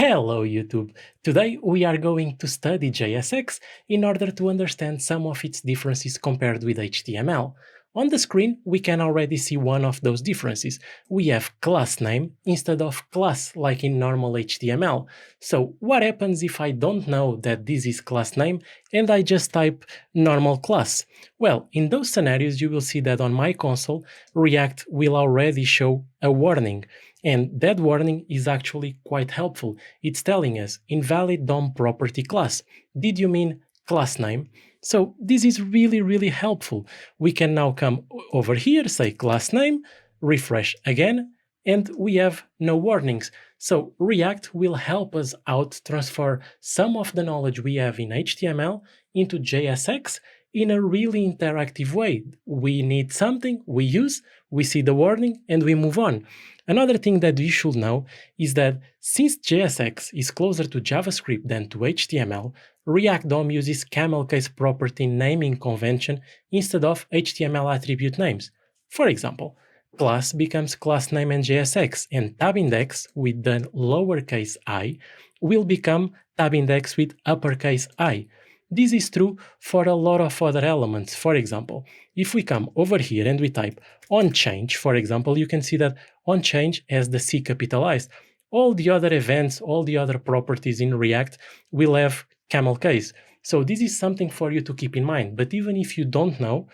Hello YouTube! Today we are going to study JSX in order to understand some of its differences compared with HTML. On the screen we can already see one of those differences. We have class name instead of class like in normal HTML. So what happens if I don't know that this is class name and I just type normal class? Well, in those scenarios you will see that on my console React will already show a warning. And that warning is actually quite helpful. It's telling us invalid DOM property class. Did you mean class name? So this is really helpful. We can now come over here, say class name, refresh again, and we have no warnings. So React will help us out transfer some of the knowledge we have in HTML into JSX in a really interactive way. We need something, we use, we see the warning, and we move on. Another thing that you should know is that since JSX is closer to JavaScript than to HTML, React DOM uses camel case property naming convention instead of HTML attribute names. For example, class becomes class name in JSX, and tab index with the lowercase I will become tab index with uppercase I. This is true for a lot of other elements. For example, if we come over here and we type onChange, for example, you can see that onChange has the C capitalized. All the other events, all the other properties in React will have camel case. So this is something for you to keep in mind. But even if you don't know,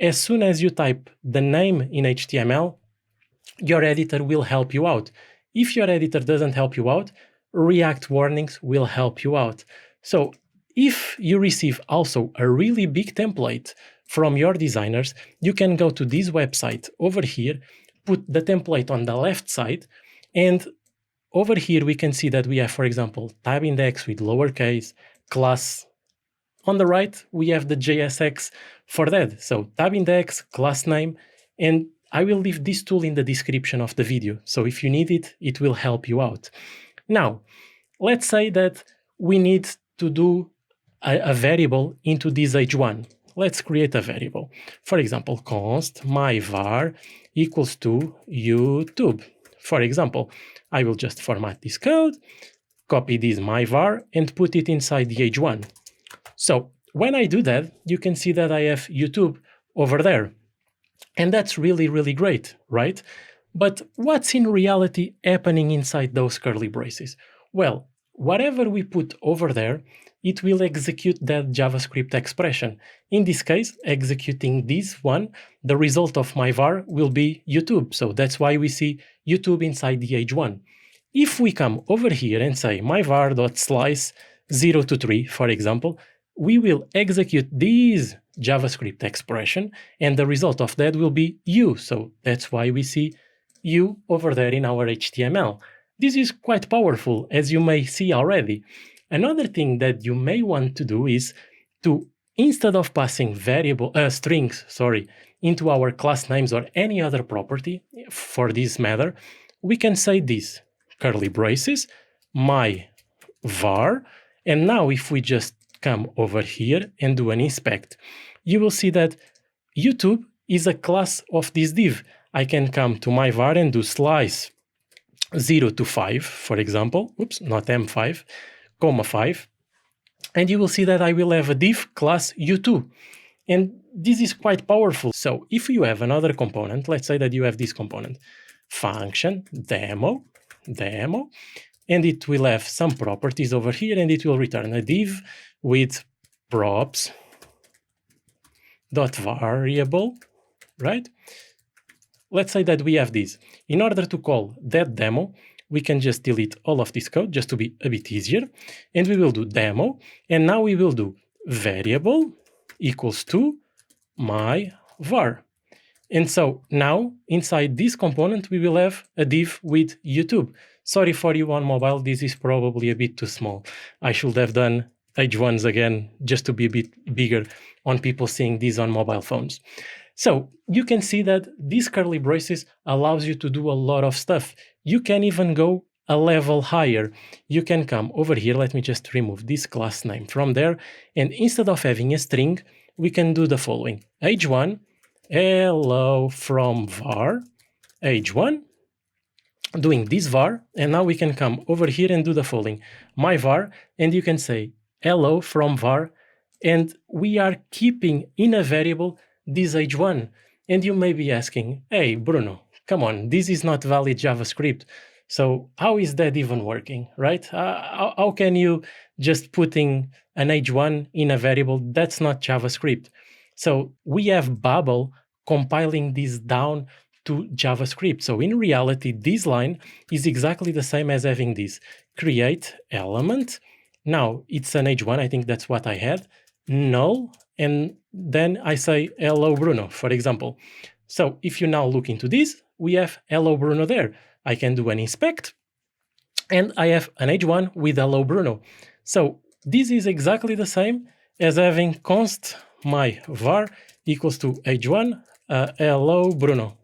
as soon as you type the name in HTML, your editor will help you out. If your editor doesn't help you out, React warnings will help you out. So if you receive also a really big template from your designers, you can go to this website over here, put the template on the left side, and over here we can see that we have, for example, tab index with lowercase, class. On the right, we have the JSX for that. So tab index, class name, and I will leave this tool in the description of the video. So if you need it, it will help you out. Now, let's say that we need to do a variable into this h1. Let's create a variable. For example, const myvar equals to YouTube. For example, I will just format this code, copy this myvar, and put it inside the h1. So when I do that, you can see that I have YouTube over there. And that's really great, right? But what's in reality happening inside those curly braces? Well, whatever we put over there, it will execute that JavaScript expression. In this case, executing this one, the result of my var will be YouTube. So that's why we see YouTube inside the h1. If we come over here and say myvar.slice 0 to 3, for example, we will execute this JavaScript expression, and the result of that will be you. So that's why we see you over there in our HTML. This is quite powerful, as you may see already. Another thing that you may want to do is to, instead of passing strings into our class names or any other property for this matter, we can say this, curly braces, my var, and now if we just come over here and do an inspect, you will see that YouTube is a class of this div. I can come to my var and do slice 0 to 5, for example, oops, not M5, comma 5, and you will see that I will have a div class U2. And this is quite powerful. So if you have another component, let's say that you have this component, function, demo, and it will have some properties over here, and it will return a div with props dot variable, right? Let's say that we have this. In order to call that demo, we can just delete all of this code just to be a bit easier. And we will do demo. And now we will do variable equals to my var. And so now inside this component, we will have a div with YouTube. Sorry for you on mobile, this is probably a bit too small. I should have done h1s again just to be a bit bigger on people seeing these on mobile phones. So you can see that these curly braces allows you to do a lot of stuff. You can even go a level higher. You can come over here. Let me just remove this class name from there. And instead of having a string, we can do the following. h1, hello from var, h1, doing this var, and now we can come over here and do the following. My var, and you can say hello from var, and we are keeping in a variable this age1. And you may be asking, hey, Bruno, come on, this is not valid JavaScript. So how is that even working, right? How can you just putting an age1 in a variable? That's not JavaScript. So we have Babel compiling this down to JavaScript. So in reality, this line is exactly the same as having this create element. Now it's an age1, I think that's what I had, null, and then I say hello Bruno, for example. So if you now look into this, we have hello Bruno there. I can do an inspect, and I have an age1 with hello Bruno. So this is exactly the same as having const my var equals to age1 hello Bruno.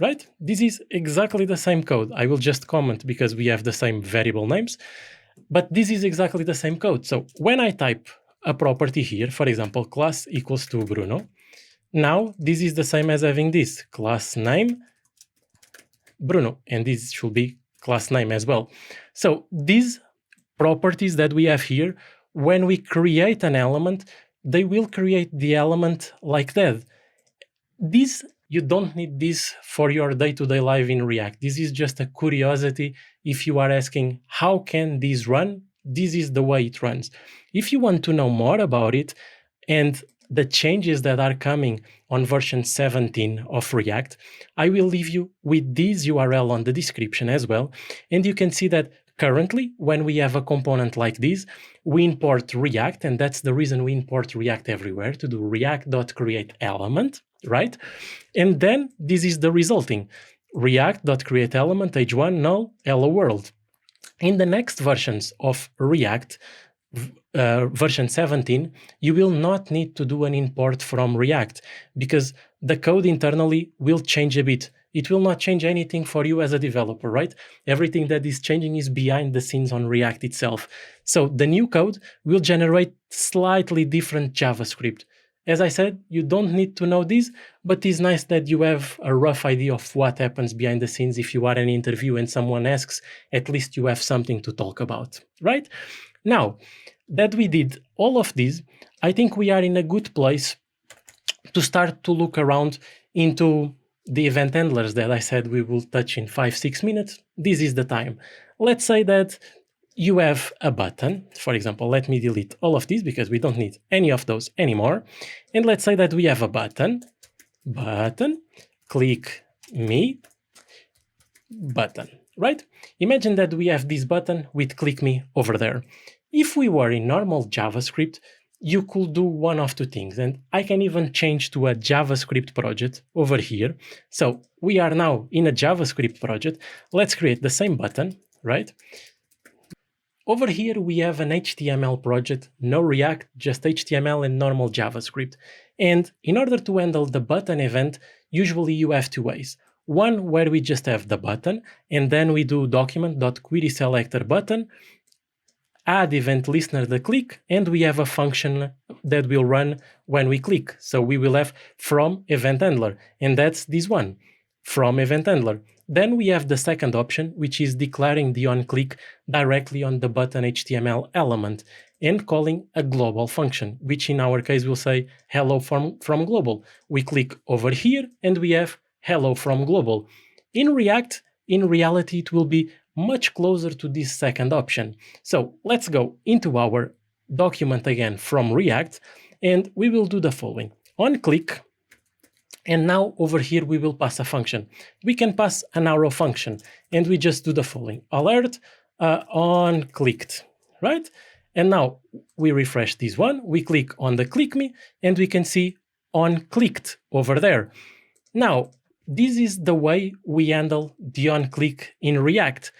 Right? This is exactly the same code. I will just comment because we have the same variable names, but this is exactly the same code. So when I type a property here, for example, class equals to Bruno, now this is the same as having this class name Bruno, and this should be class name as well. So these properties that we have here, when we create an element, they will create the element like that. This, you don't need this for your day-to-day life in React. This is just a curiosity. If you are asking, how can this run? This is the way it runs. If you want to know more about it and the changes that are coming on version 17 of React, I will leave you with this URL on the description as well. And you can see that currently, when we have a component like this, we import React, and that's the reason we import React everywhere, to do react.createElement, right? And then this is the resulting react.createElement age1 null hello world. In the next versions of React, version 17, you will not need to do an import from React because the code internally will change a bit. It will not change anything for you as a developer, right? Everything that is changing is behind the scenes on React itself. So the new code will generate slightly different JavaScript. As I said, you don't need to know this, but it's nice that you have a rough idea of what happens behind the scenes. If you are in an interview and someone asks, at least you have something to talk about, right? Now, that we did all of this, I think we are in a good place to start to look around into the event handlers that I said we will touch in 5-6 minutes. This is the time. Let's say that you have a button. For example, let me delete all of these because we don't need any of those anymore. And let's say that we have a button, click me, button, right? Imagine that we have this button with click me over there. If we were in normal JavaScript, you could do one of two things, and I can even change to a JavaScript project over here. So we are now in a JavaScript project. Let's create the same button, right? Over here, we have an HTML project, no React, just HTML and normal JavaScript. And in order to handle the button event, usually you have two ways. One where we just have the button, and then we do document.querySelectorButton, add event listener the click, and we have a function that will run when we click. So we will have from event handler, and that's this one, from event handler. Then we have the second option, which is declaring the onClick directly on the button HTML element and calling a global function, which in our case will say hello from global. We click over here and we have hello from global. In React, in reality, it will be much closer to this second option. So let's go into our document again from React, and we will do the following. OnClick, and now over here we will pass a function. We can pass an arrow function, and we just do the following. Alert onClicked, right? And now we refresh this one, we click on the click me, and we can see onClicked over there. Now, this is the way we handle the onClick in React.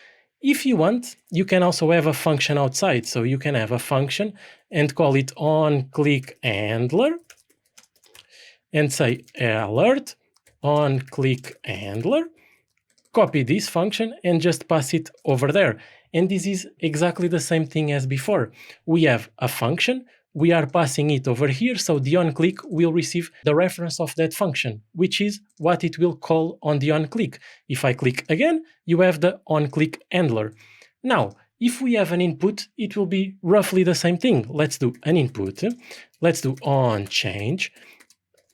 If you want, you can also have a function outside. So you can have a function and call it onClickHandler and say alert onClickHandler. Copy this function and just pass it over there. And this is exactly the same thing as before. We have a function we are passing it over here, so the onClick will receive the reference of that function, which is what it will call on the onClick. If I click again, you have the onClick handler. Now, if we have an input, it will be roughly the same thing. Let's do an input. Let's do onChange.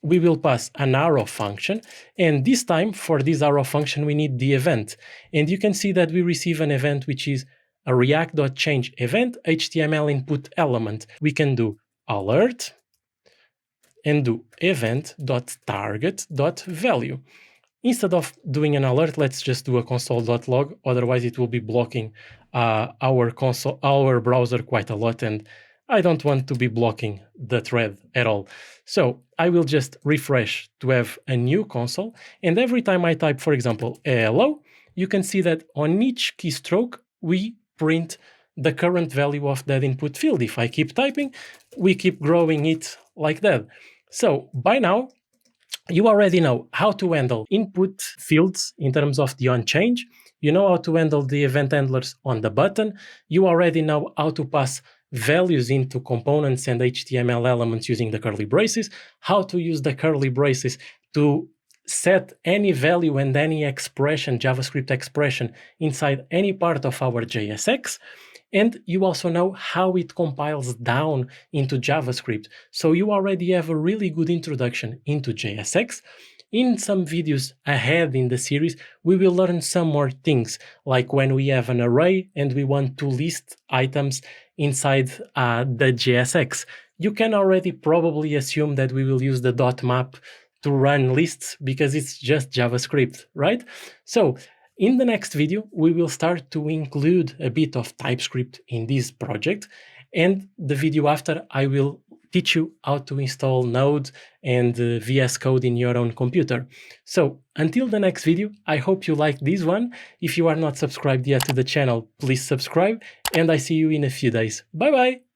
We will pass an arrow function, and this time for this arrow function we need the event. And you can see that we receive an event which is a react.change event HTML input element. We can do alert and do event.target.value. Instead of doing an alert, let's just do a console.log, otherwise it will be blocking our browser quite a lot, and I don't want to be blocking the thread at all. So I will just refresh to have a new console, and every time I type, for example, hello, you can see that on each keystroke we print the current value of that input field. If I keep typing, we keep growing it like that. So by now, you already know how to handle input fields in terms of the onChange. You know how to handle the event handlers on the button. You already know how to pass values into components and HTML elements using the curly braces, how to use the curly braces to set any value and any expression, JavaScript expression, inside any part of our JSX. And you also know how it compiles down into JavaScript. So you already have a really good introduction into JSX. In some videos ahead in the series, we will learn some more things, like when we have an array and we want to list items inside the JSX. You can already probably assume that we will use the .map to run lists because it's just JavaScript, right? So in the next video, we will start to include a bit of TypeScript in this project, and the video after, I will teach you how to install Node and VS Code in your own computer. So until the next video, I hope you liked this one. If you are not subscribed yet to the channel, please subscribe, and I see you in a few days. Bye bye!